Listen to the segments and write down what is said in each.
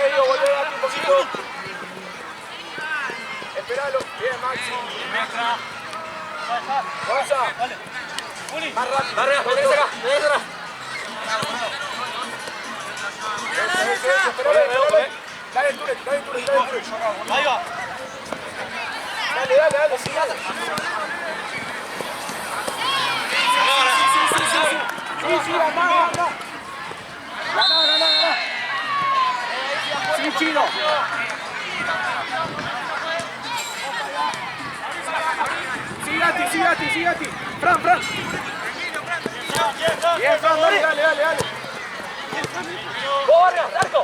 medio, volvé aquí un poquito. Esperalo. Bien, Maxi. Gonza. Más rápido. Barrera, venés acá. Dale, Ture. Ahí va. Dale, sigale. Sí, anda. Ganá. Sí, Chino. Sigati. Fran. Bien, Fran, dale. ¡Vos, Barrio, Darko!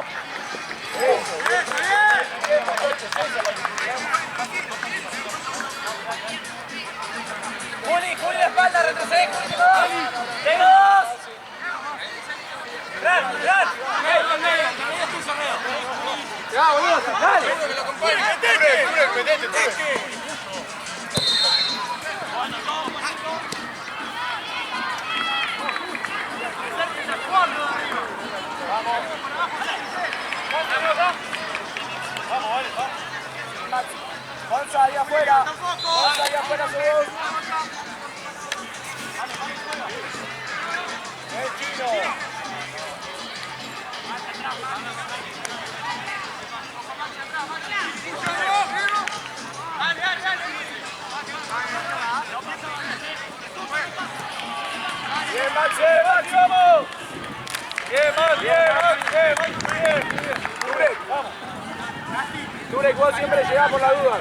Juli, la espalda, retrocede, Juli, tengo dos. Gran. Ya, boludo, dale. Metete. Vamos. Gonza ahí afuera. Todos. El Chino. Bien, Maxi, vamos. Bien. Ture, igual siempre llega por la duda.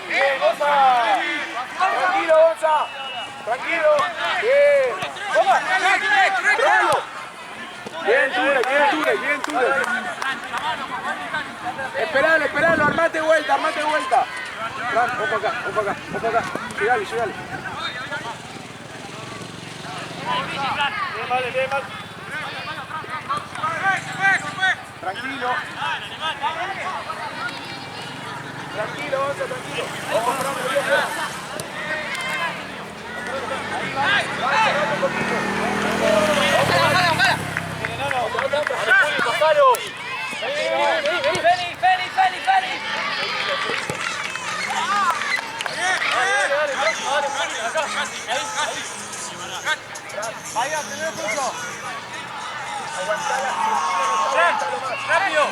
Bien, Gonza. Tranquilo. Bien, Ture. Esperalo, armate vuelta. Fran, ojo acá. Llegale. Bien, mal. Tranquilo, Gonza, tranquilo. Ojo, Fran, un poquito. Vaya, primer pulso. Rápido.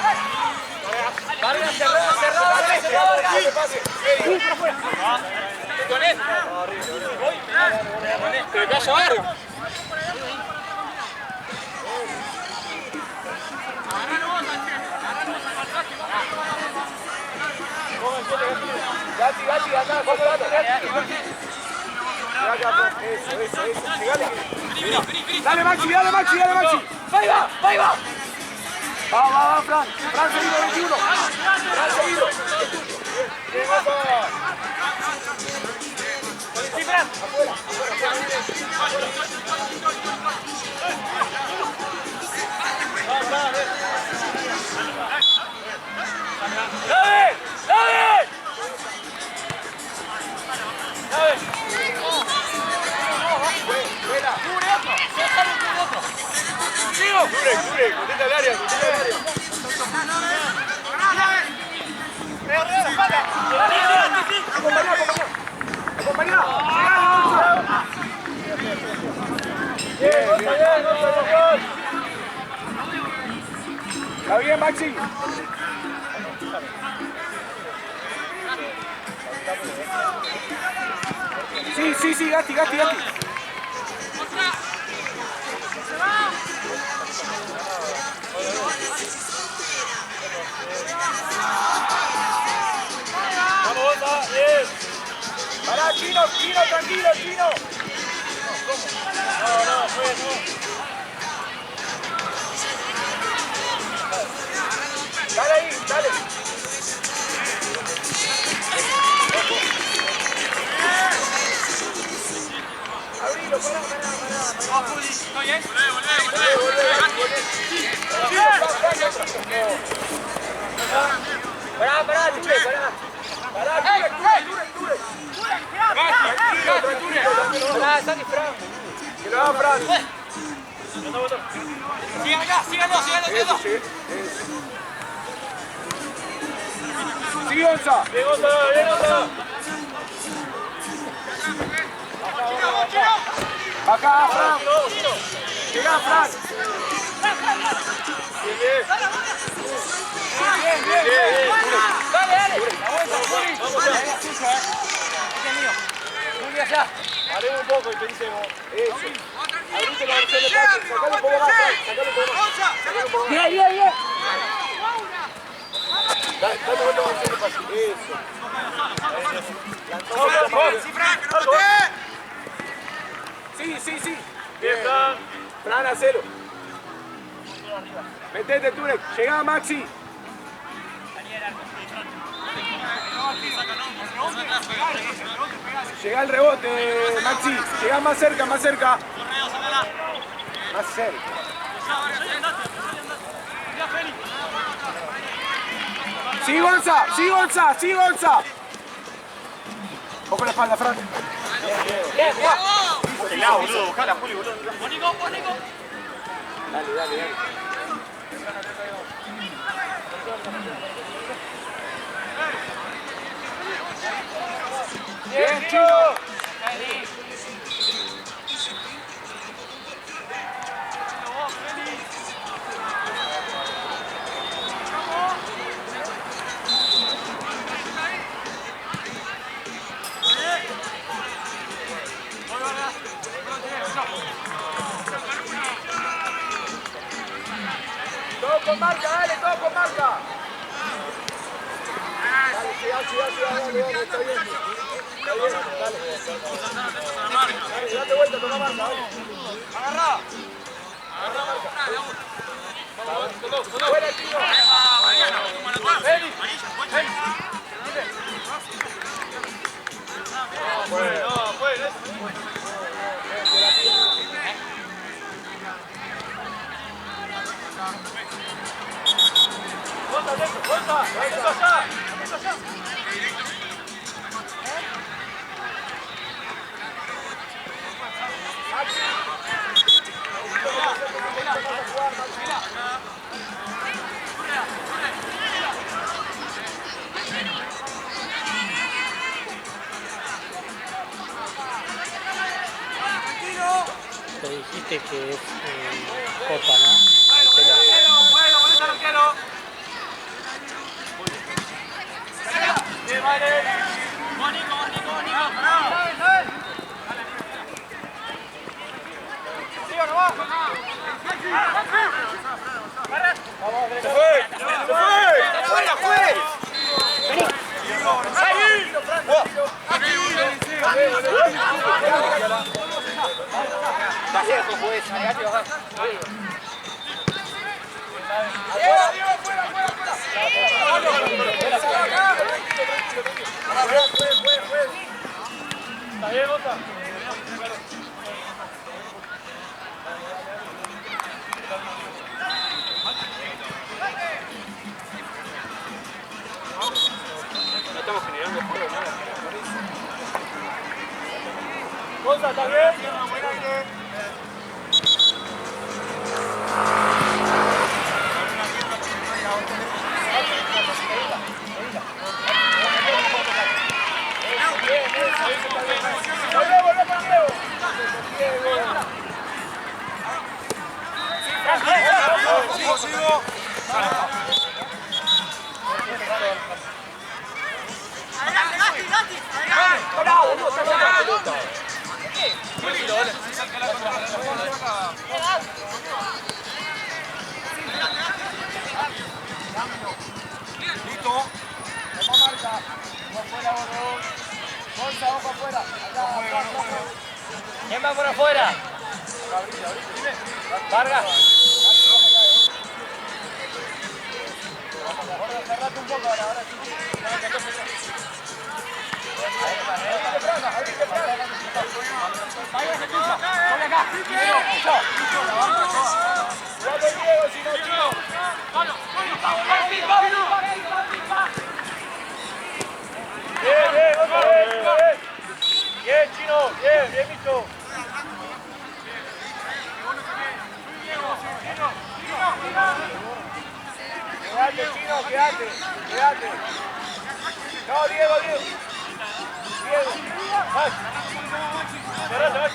Vargas, cerrado. Con él. Pero que haya Vargas. Gatti, anda, ¿cuánto dato? Eso. Dale, Maxi. Ahí va. Va, Fran. Fran seguido, 21. Fran seguido. Bien, Sí, Fran. afuera. ¡Dale! Dure, contenta el área. Acompañá. Bien. Está bien, Maxi. Sí, Gatti. Vamos, bien. Pará, Chino, tranquilo, Chino. No, fue, no. Dale ahí, dale. Abrilo, pará. ¿Está bien? Pará, Ture. Pará, Ture. Saki, Fran. Que lo haga Fran. Síganlo. Eso, sí. Sigue Gonza. Bien Gonza. Acá, Fran. Llega, Fran. Bien. Dale. La vuelta, Juli. Juli allá. Paremos un poco y pensemos. Eso. Abrite la versión de pase. Sacale un poco más. Bien. Dale vuelta la versión de pase. Eso. Sí. Bien, Fran. Fran, hacelo. Metete, Turek. Llegá, Maxi. Llega el rebote, Maxi. Llega más cerca. Más cerca. Sí, Gonza. Ojo la espalda, Fran. Bien. Boludo, buscala, Juli, boludo. Bonico. Dale. Bien, Chino. Todo con marca, dale, todo con marca. Dale, siga, dale, está bien. Dale, date vuelta, toma marca, dale. Agarra marca. Fuera, Chino. Vení. No, puede. Gonza, allá. Te dijiste que es Copa, ¿no? Bueno, arquero. Bien, vale. Bonico. ¿Sí o no va? Se fue. Está lejos, pues. Negate, bajar. Está bien, Gonza. No estamos generando juego, nada. Gonza, ¿está bien? Buen aire. Sigo. Listo. Toma marca. Afuera, Gonza, ojo afuera. ¿Quién va por afuera? Vargas. Cerrate un poco ahora sí. Abrite, Fran. Vaya, se cruza. Ponle acá. Jugate Diego, si no, Chino. Bien, Gonza, bien. Bien, Chino. Chino, bien, bien visto. Quédate, Chino, quédate. No, Diego. Vas. Cerrate, vas.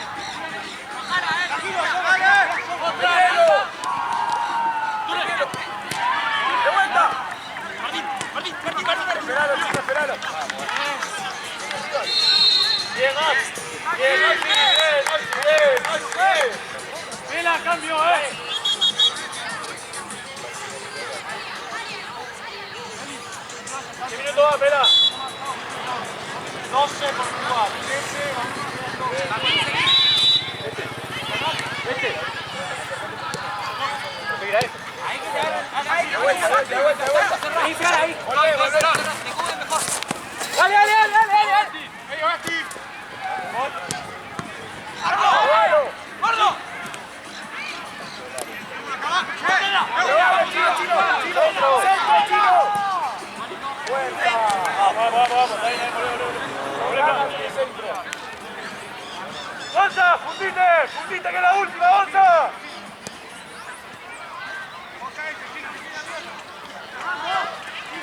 ¡De vuelta! Esperalo, Chino, esperalo. Bien, bien. Vela, cambio, ¿Qué minuto va, Pela? 12 Portugal. Vete. Mira esto. De vuelta. Ahí, Fran, ahí. Volvé. Mejor. Dale. ¡Gordo! Chino. Vamos. ¡Gonza! ¡Fundite que es la última, Gonza!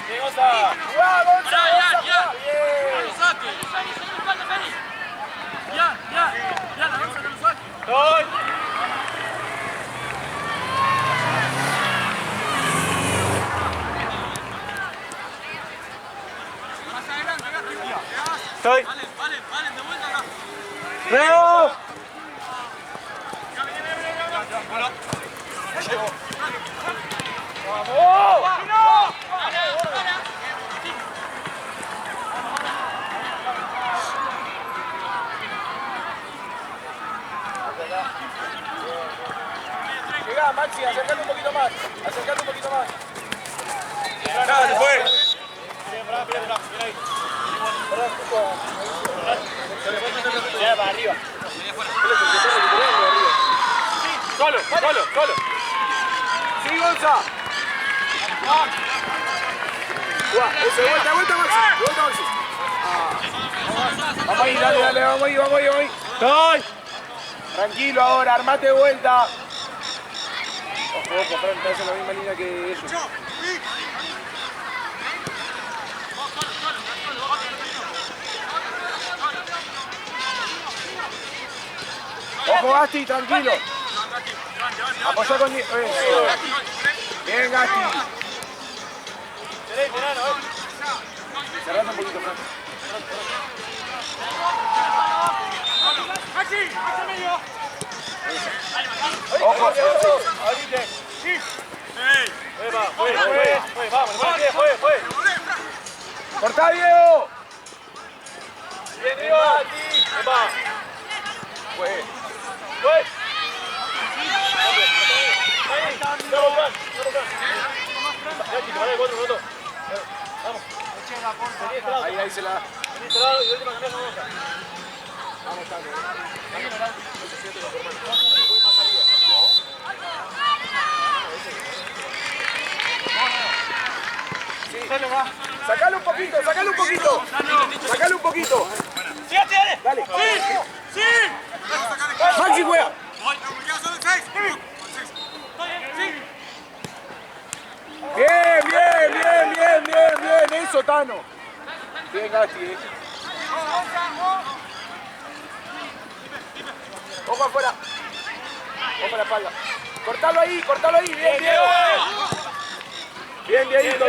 Bien, Gonza. ¡Jugá, Gonza! Ya. Bien. Ya, la Gonza no lo saque. ¡Doy! Estoy. Vale, de vuelta acá. ¡Leo! ¡Vamos! ¡No! Llegá, Maxi, acercate un poquito más. Nada, se fue. Bien ahí. Ya, para arriba. Solo. Sí, Gonza. Eso, vuelta, Maxi. Vamos ahí, dale, vamos ahí. ¡Estoy! Tranquilo ahora, armate de vuelta. Ojo, Fran, estás en la misma línea que ellos. Ojo, Gasti, tranquilo. Apoyá con... Bien, Gasti. Cerrate un poquito, Fran. Ojo, abrite. Sí. Fue. Cortá, Diego. Bien, Diego. Epa. Fue. Ahí se la. Vamos, Tano. Sacalo un poquito. Sí, dale. Dale. Sí. Maxi juega. Bien. Eso, Tano. Bien, Gasti. Ojo afuera. Ojo a la espalda. Cortalo ahí. Bien, Diego. Bien, Dieguito.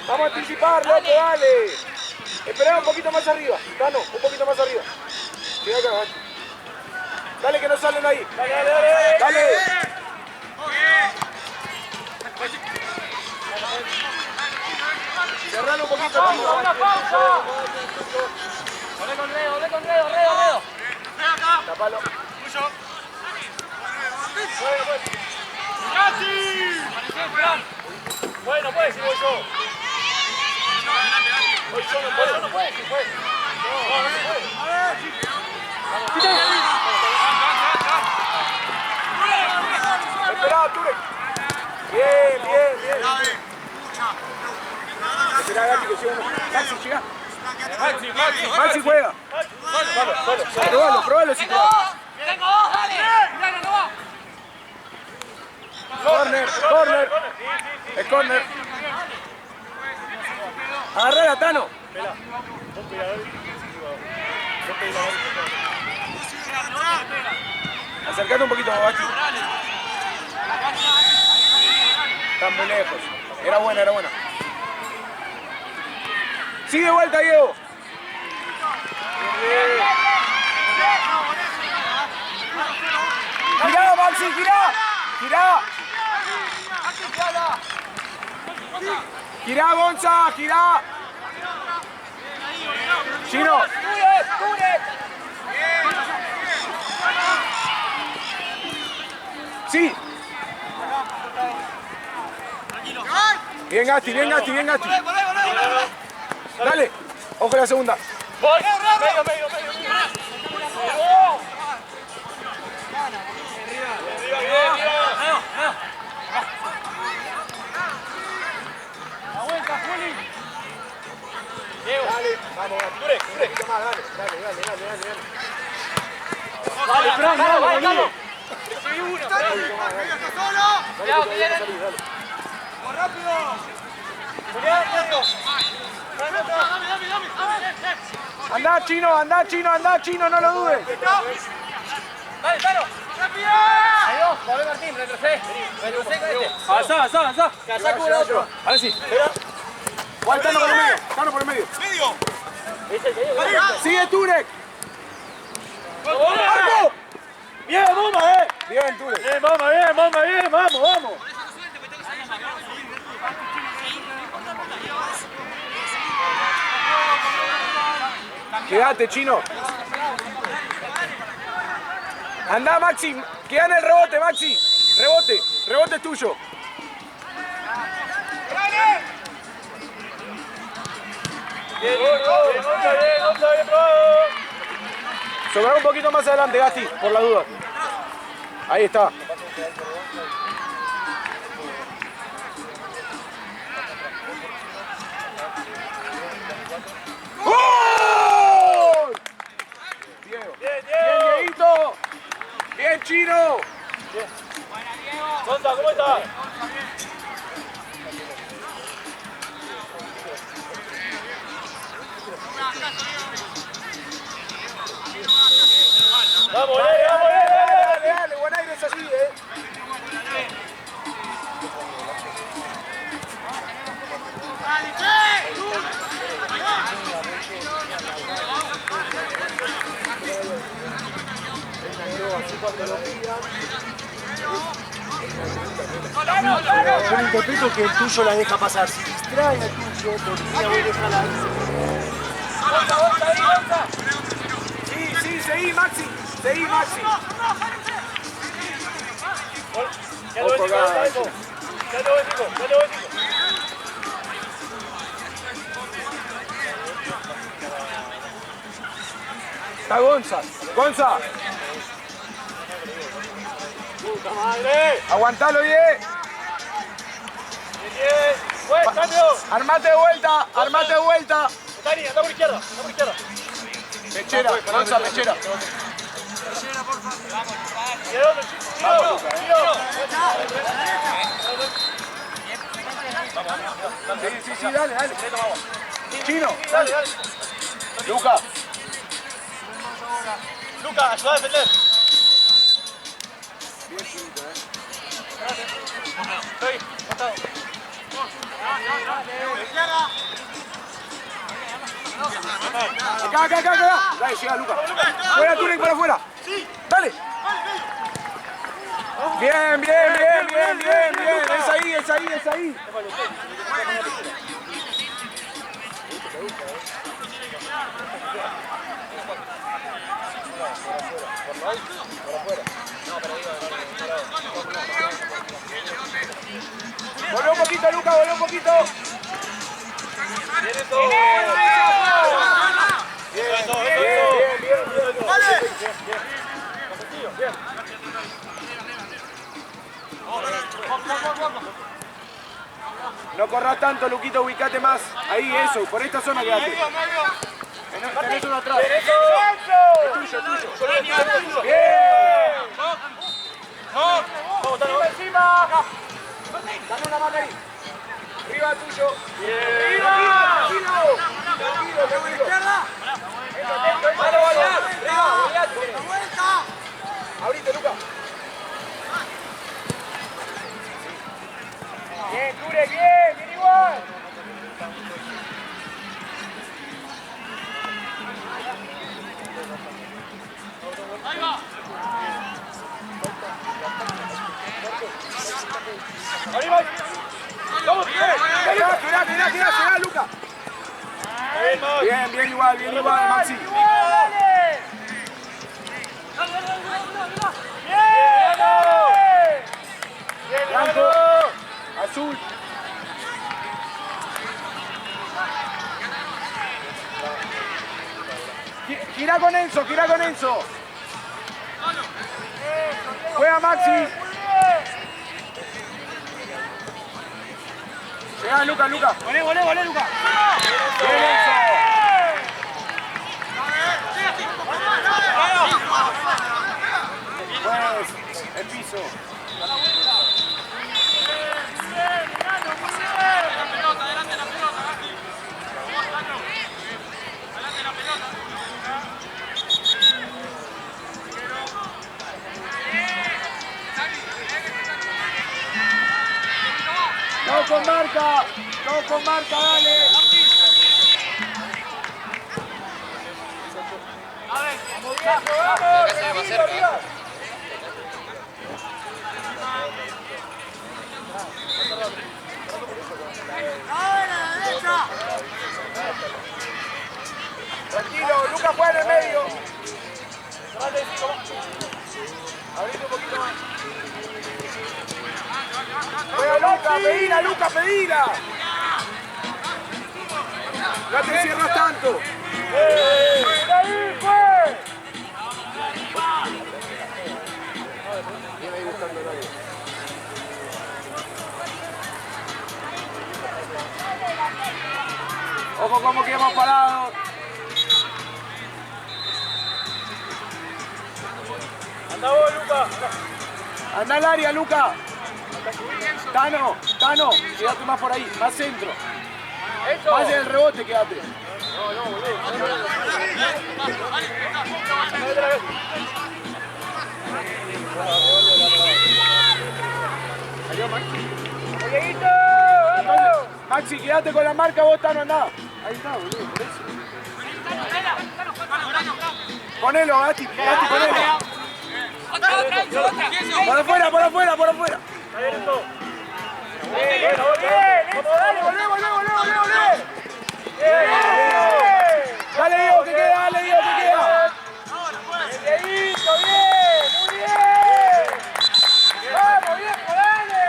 Vamos a anticipar, loco, dale. Esperá un poquito más arriba. Tano, un poquito más arriba. Cuidado acá, Gasti. Dale que no salen ahí. Dale. Cerralo un poquito. Una pausa. Ole con Reo. Tapalo. Bueno, pues, si voy yo. No puede. Esperá, Ture. Bien. Esperá, Gatti, que llega uno. Maxi, llega. Maxi juega. Probalo si juega. Corner. Es corner. Agarrala, Tano. Acercate un poquito más, Maxi. Están muy lejos. Era buena. Sigue vuelta, Diego. Girá, Maxi, girá. Girá, Gonza, girá. Chino. Sí. Bien, Gasti. Dale. Ojo la segunda. Medio. Dale, vamos, Dure. Un poquito más, dale. Dale, Fran, dale. Andá, Chino, no lo dudes. Dale, Tano. Ahí va, volvé Martín, retrocede con este. Avanzá. Cazá cubra otro. Ahora sí. Igual Tano por el medio. Sigue Turek. ¡Marco! Bien, bomba, Bien, Turek. Bien, vamos. Quédate, Chino. Andá, Maxi. Queda en el rebote, Maxi. Rebote es tuyo. Bien, probado. Sobrar un poquito más adelante, Gasti, por la duda. Ahí está. ¡Gol! Diego. Bien, Dieguito. Bien, Chino. Gonza, ¿cómo estás? Vamos, Dale, buen aire es así, Yo interpreto que el tuyo la deja pasar. Si distrae al tuyo, podría dejarla ahí. Gonza. Sí, seguí, Maxi. Ojo, Gasti. Ya te voy, Nico. Está Gonza. ¡Puta madre! Aguantalo, Diego. Bien. Buen cambio. Armate de vuelta. Dani, anda por izquierda. Pechera, Gonza, Pechera. Sí, dale. Chino, Dale. Luca. Luca, ayuda a defender. Bien, Chinito, Estoy, pasado. Acá. Dale, llega Luca. Fuera, Turek, para afuera. Dale. Bien. Es ahí. Volvé un poquito, Luca, un poquito. Viene todo. Bien. Bien. No corras tanto, Luquito, ubicate más. Ahí, eso, por esta zona quedate. Tenés uno atrás. Es tuyo, tuyo. Bien. Encima. Dame una mano ahí. Arriba tuyo. ¡Arriba! Tranquilo. Abrite, Luca. Bien, Ture, bien igual. Ahí va. Arriba. Vamos, Girá, Luca. Bien, igual, Maxi. Blanco, azul. Gira con Enzo. Juega Maxi. Llega Luca. Volé, Luca. Bien, Enzo. Pues, el piso. Adelante la pelota. No con marca, dale. Vamos, arriba. Tranquilo, Lucas juega en el medio. Abrite un poquito más. Juega Lucas, pedila. No te cierras tanto. Ahí fue. Viene ahí buscando el aire. Ojo como quedamos parados. Anda vos, Luca. Anda al área, Luca. Tano, quédate más por ahí, más centro. Más en el rebote, quédate. No, boludo. Adiós, Maxi. ¡Dieguito! ¡Vamos! Maxi, quédate con la marca, vos, Tano, andá. Ahí está, boludo, por eso. Ponelo, Gasti, ponelo. Por afuera. Bien, dale, volvé. Dale, Diego, que queda. Dieguito, bien, muy bien. Vamos, viejo, dale.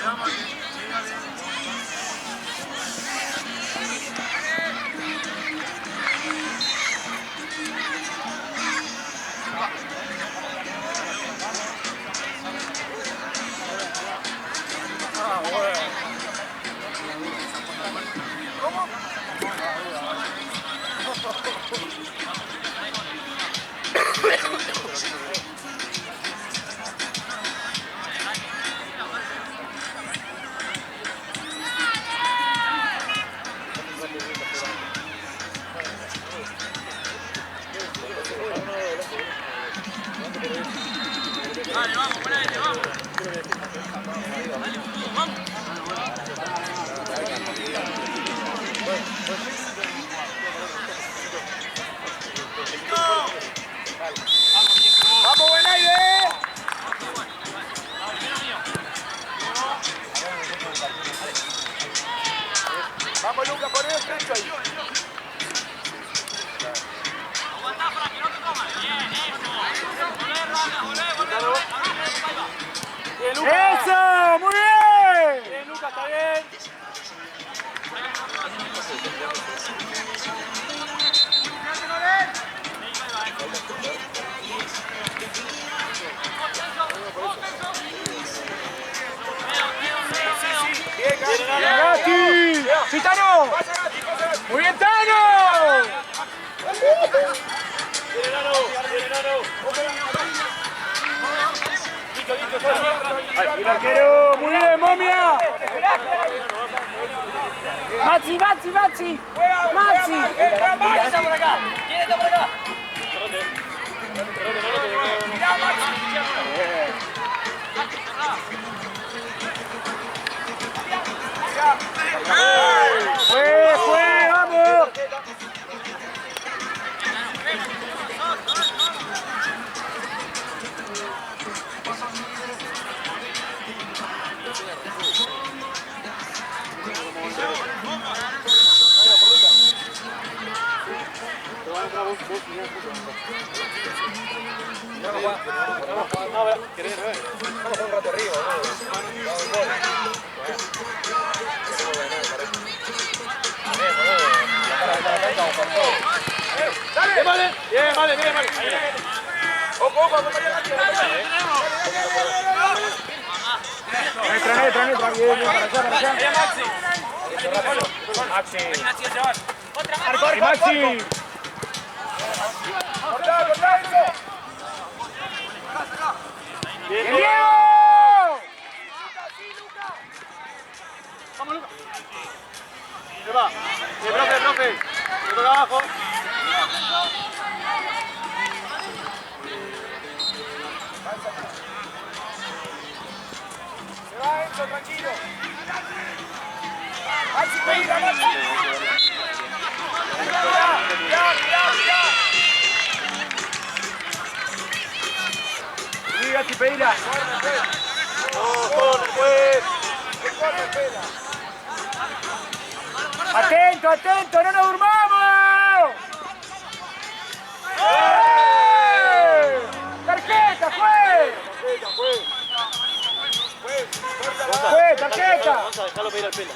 ¡Vamos, buen aire! Vamos, Luca, poné el pecho ahí. Aguantá para que no te coman. Bien, eso. Volé. Bien, Luca. ¡Eso! ¡Muy bien! Bien, Luca, está bien. ¡Bien, Gatti! ¡Sí, Tano! ¡Muy bien, Tano! ¡El arquero! ¡Muy bien, momia! Maxi! ¡Maxi! ¿Quién está por acá? ¡Fue! ¡Vamos! Bien, vale. ¡Ojo, acompaña! Entra, bien, para allá. Maxi. Maxi. ¡Cortá eso! ¡Bien, Diego! Vamos, Luca. Se va. Profe. Por abajo. Se va Enzo, tranquilo. Maxi, peira, Maxi. Ya. Liga, Tipeira. Corre, pues. Atento, no nos durmamos. ¡Tarjeta, fue! ¡Fue, tarjeta! Vamos a dejarlo pedir al pelo.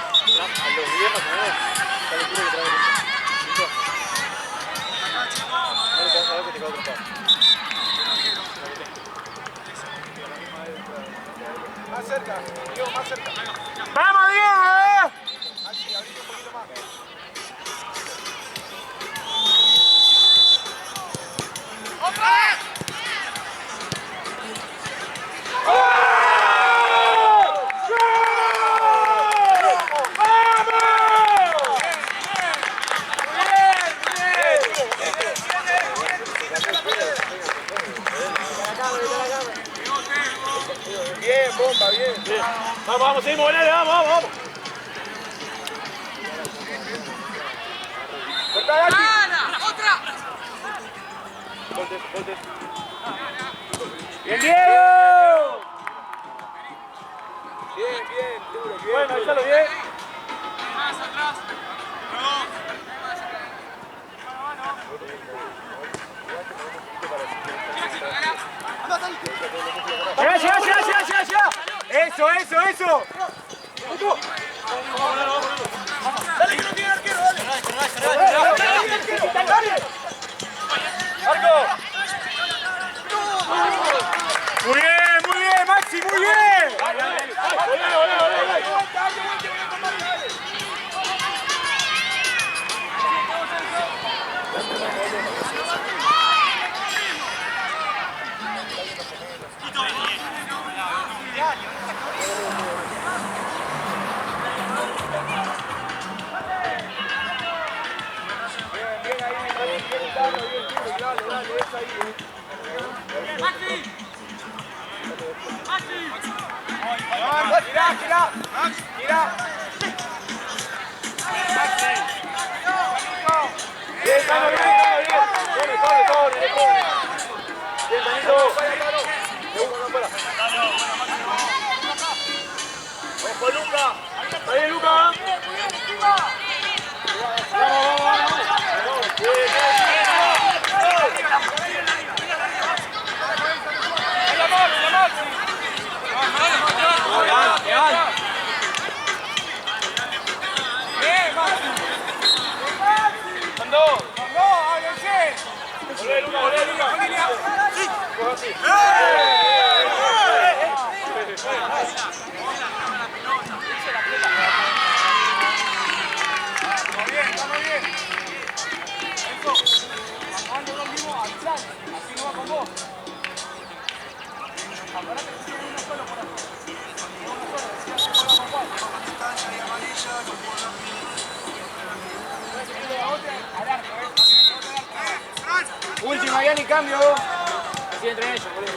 A los viejos también. Está lo que trae. A ver que te quedó cortado. Más cerca, Diego, más cerca. ¡Vamos, Diego! Maxi, abrite un poquito más. Bien, bomba, bien. Vamos, seguimos, Bonale, vamos. ¡Cortá, Gatti! Volte. ¡Bien, Diego! Bien, duro, bien. Bueno, échalo bien. Atrás. eso. Dale, que no tiene arquero, dale. Marco. Muy bien, Maxi, muy bien. Gira. Bien, Tano, bien. Bien, Tanito. Ojo, Luca. Está bien, Luca. Última, ya ni cambio. Así entre ellos, boludo.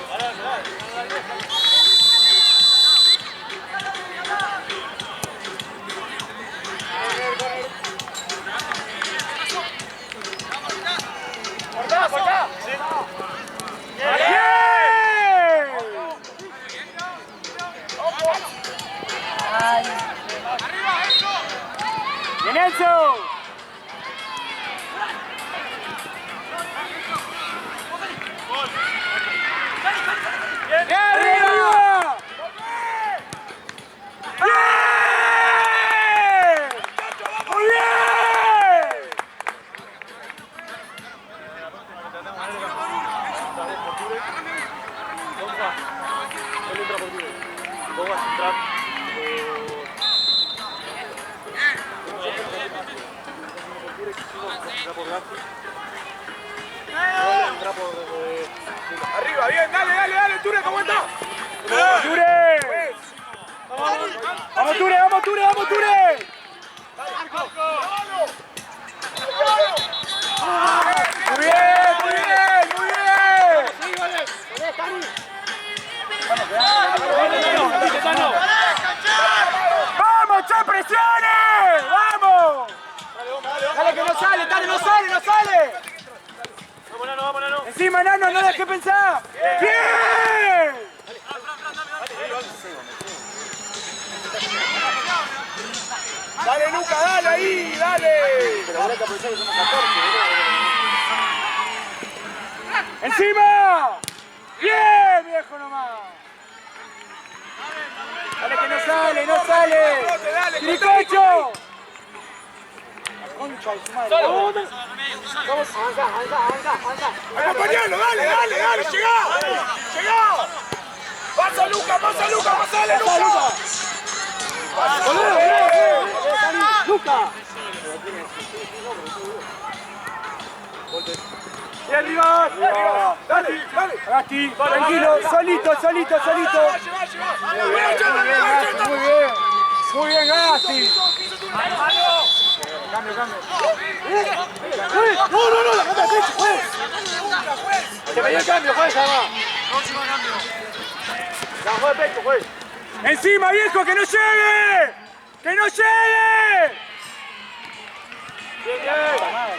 ¡Por acá! ¡Bien, Enzo! ¡Bien, arriba! ¡Muy bien! Arriba, bien, dale, Ture, ¿cómo está? ¡Ture! ¡Vamos, Ture! ¡Muy bien! ¡Vamos, che, presione! ¡Vamos! Dale que no sale, no sale. Vamos, Nano. Encima, Nano, no dejes pensar. ¡Bien! Dale, Luca, dale ahí, dale. Pero ahora hay que aprovechar que somos 14. ¡Encima! ¡Bien, viejo nomás! Dale que no sale. ¡Tiricocho! Concha de su madre. Vamos, avanza. Acompañalo, dale, llegá. Pasa Luca, pasale, Luca. Luca. Y arriba. Dale. Gasti, tranquilo, solito. Muy bien, Gasti. Cambio. No, la cambia de pecho, juez. Se me dio el cambio, juez, además. La juez de pecho, juez. Encima, viejo, que no llegue. Bien.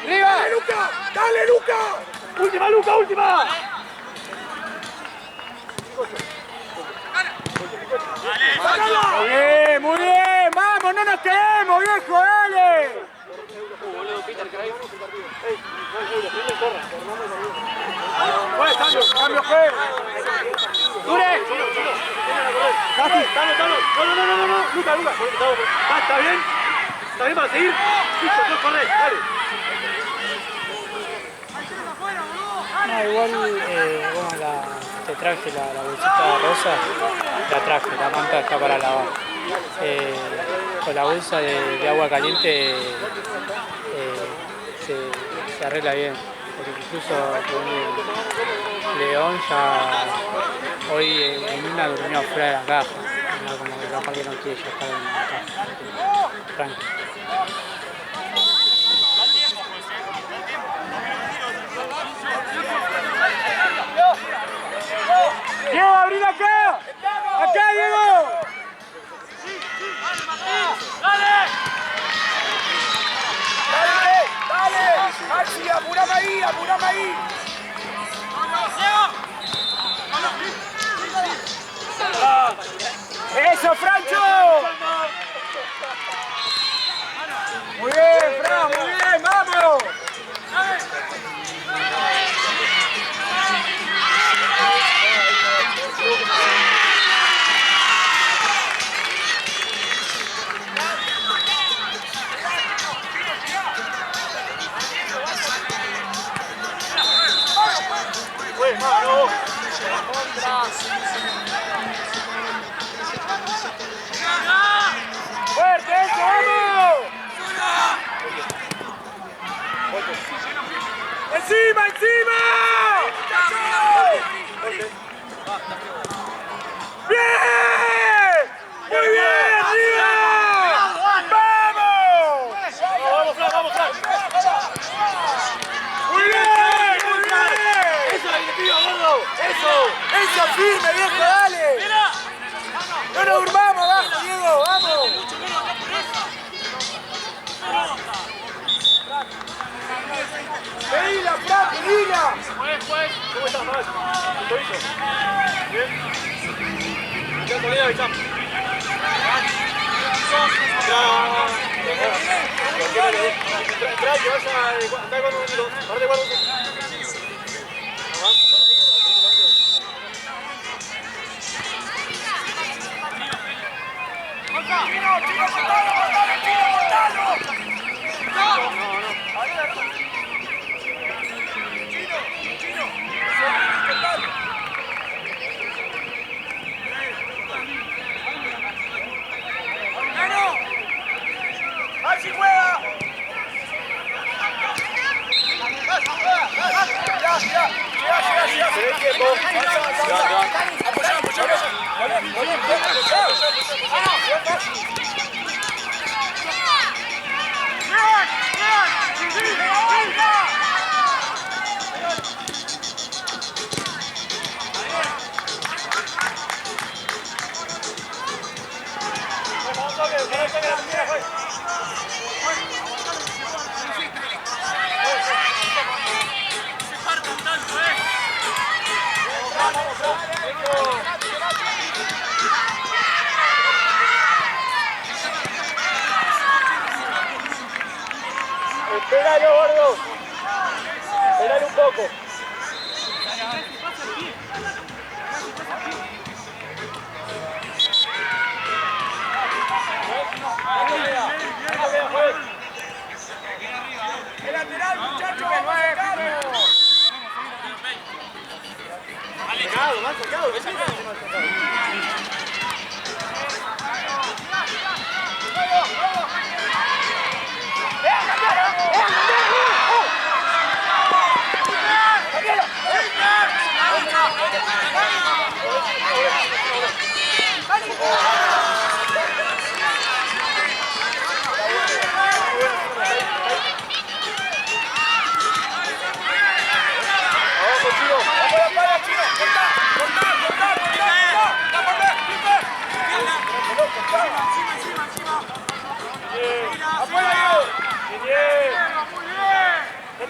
¡Arriba! ¡Dale, Luca! ¡Última! Muy bien, vamos, no nos quedemos, viejo, dale. Cambio, juez. Dure. No, Luca, está bien para seguir, listo, corre, dale. No, igual, bueno, te traje la bolsita rosa, la traje, la manta está para lavar. Con la bolsa de agua caliente se arregla bien, porque incluso con el León ya hoy en una durmió fuera de la caja, no, como que capaz que no quiere ya estar en la caja. Tranqui. Diego, abrir acá. Acá, Diego. Dale. Maxi, apurame ahí. Eso, Francho. Muy bien, Fran, muy bien, vamos. ¡Fuerte, eso, vamos! ¡Encima! ¡Bien! ¡Muy bien, arriba! ¡Vamos! ¡Vamos, Fran! ¡Muy bien! Eso es lo que te pido, gordo. ¡Eso, firme, viejo, dale! ¡No nos durmamos abajo, Diego! ¡Vamos! ¡Pedila, Fran, pedila! ¿Cómo estás, Max? ¿El tobillo? Bien. Ya, colega, ahí está. Trae que vaya a dar 4 minutos. Aparte 4 minutos. ¡Maxi juega! Esperalo, gordo. Esperalo un poco. ¡El lateral, muchachos! ¡Vamos a sacarlo! Más sacado.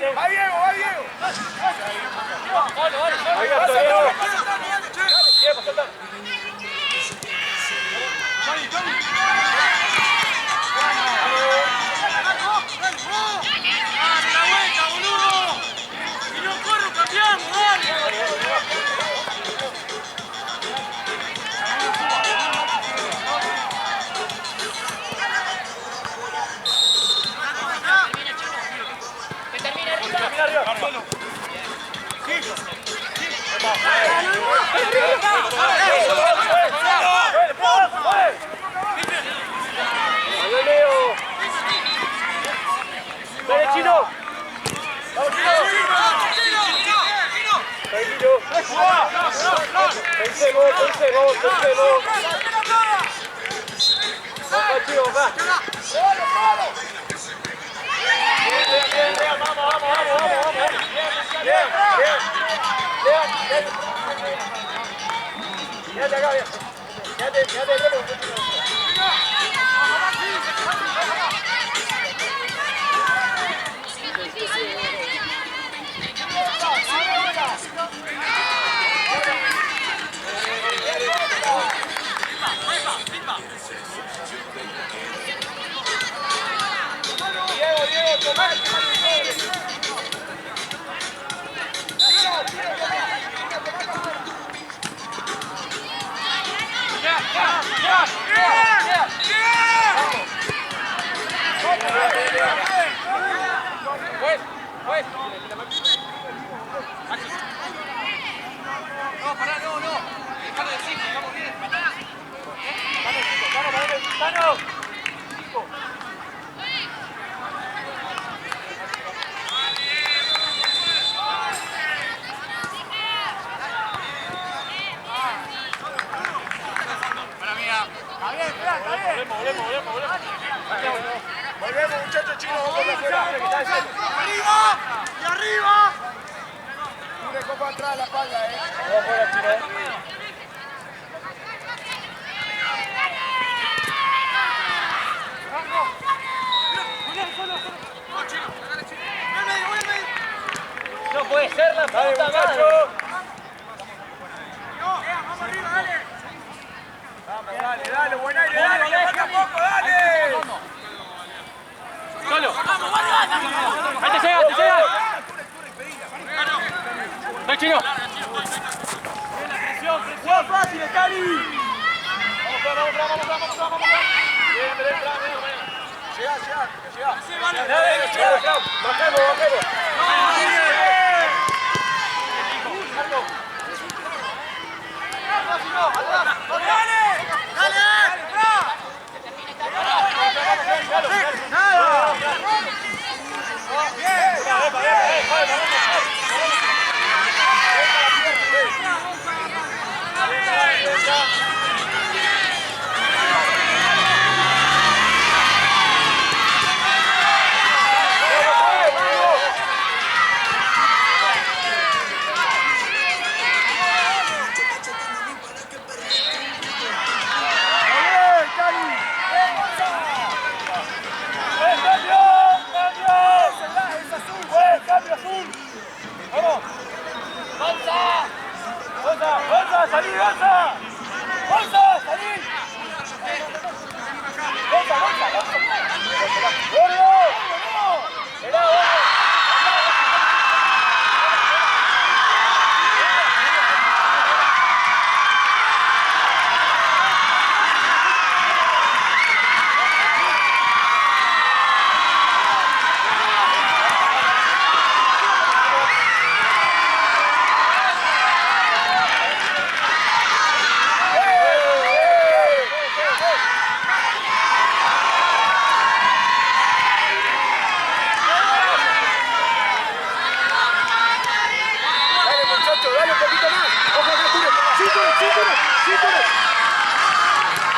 ¡Va Diego, va Diego! Ahí está, Diego. Diego, salta. ¡Dale, Chino! ¡Vamos, Chino! ¡Tranquilo! ¡Pensé vos! ¡Vamos, Chino, va! Bien, vamos! Bien! Quédate acá, bien. Quédate, Diego, tomás. No, pará, no. Dejalo de 5, estamos bien. Tano. Volvemos, muchachos chinos, vamos por afuera. ¡Arriba! Tire copa atrás a la espalda, Vamos afuera, Chino. No puede ser la puta madre. Dale, buen aire, dale, que falta poco, dale. Solo. Ahí te llega. ¡Soy Chino! ¡Juega fácil, Cali! Vamos. Bien, entra. Llegá. Dale, bajemos.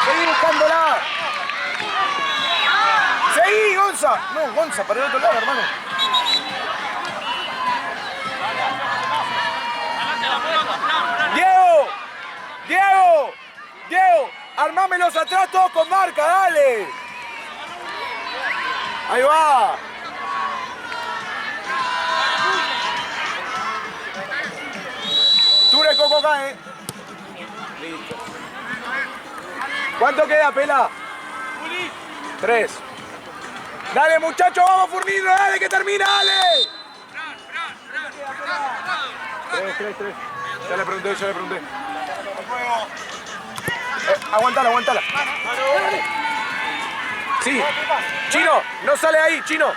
Seguí buscándola. Seguí, Gonza. No, Gonza, para el otro lado, hermano. Diego, armámelos atrás todos con marca, dale. Ahí va. Ture Coco acá, Listo. ¿Cuánto queda, Pela? 3. Dale, muchachos, vamos, Furnino, dale, que termina, dale. 3. Ya le pregunté. Aguantala. Sí. Chino, no sale ahí, Chino.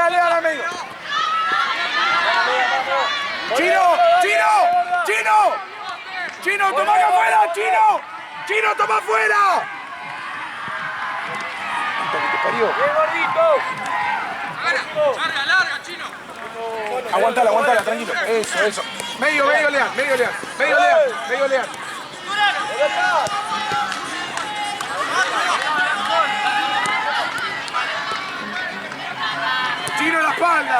dale al medio. ¡Chino! ¡Chino! ¡Chino! ¡Chino, toma acá afuera! ¡Chino! ¡Chino, toma afuera! Puta que te parió. Larga, Chino. Aguantala, aguantala, tranquilo. Eso. Medio Lean. Chino en la espalda.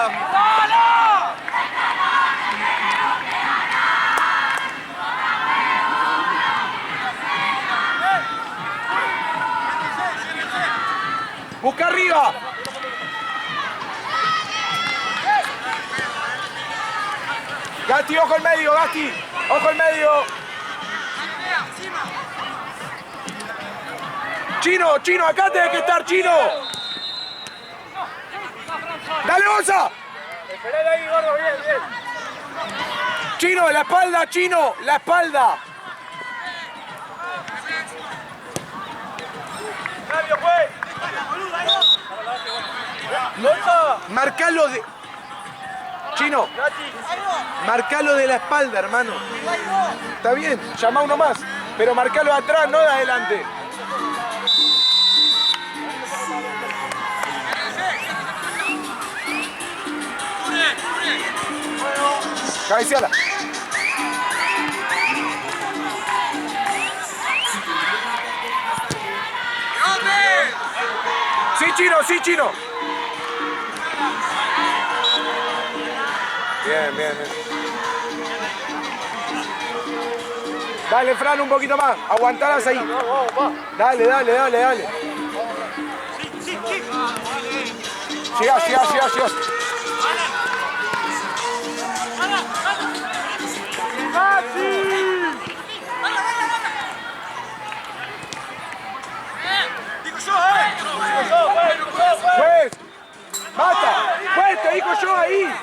Busca arriba. Gasti, ojo al medio, Gasti. Ojo al medio. Chino, acá tenés que estar, Chino. Dale, Osa. Esperá ahí, gordo, bien. Chino, la espalda, Chino, la espalda. Cambio, pues. Marcalo de... Chino, marcalo de la espalda, hermano. Está bien, llama uno más. Pero marcalo de atrás, no de adelante. Cabeceala. Sí, Chino. Bien. Dale, Fran, un poquito más. Aguantarás ahí. Dale. Llegás. Juez, mata. Juez, te digo yo ahí.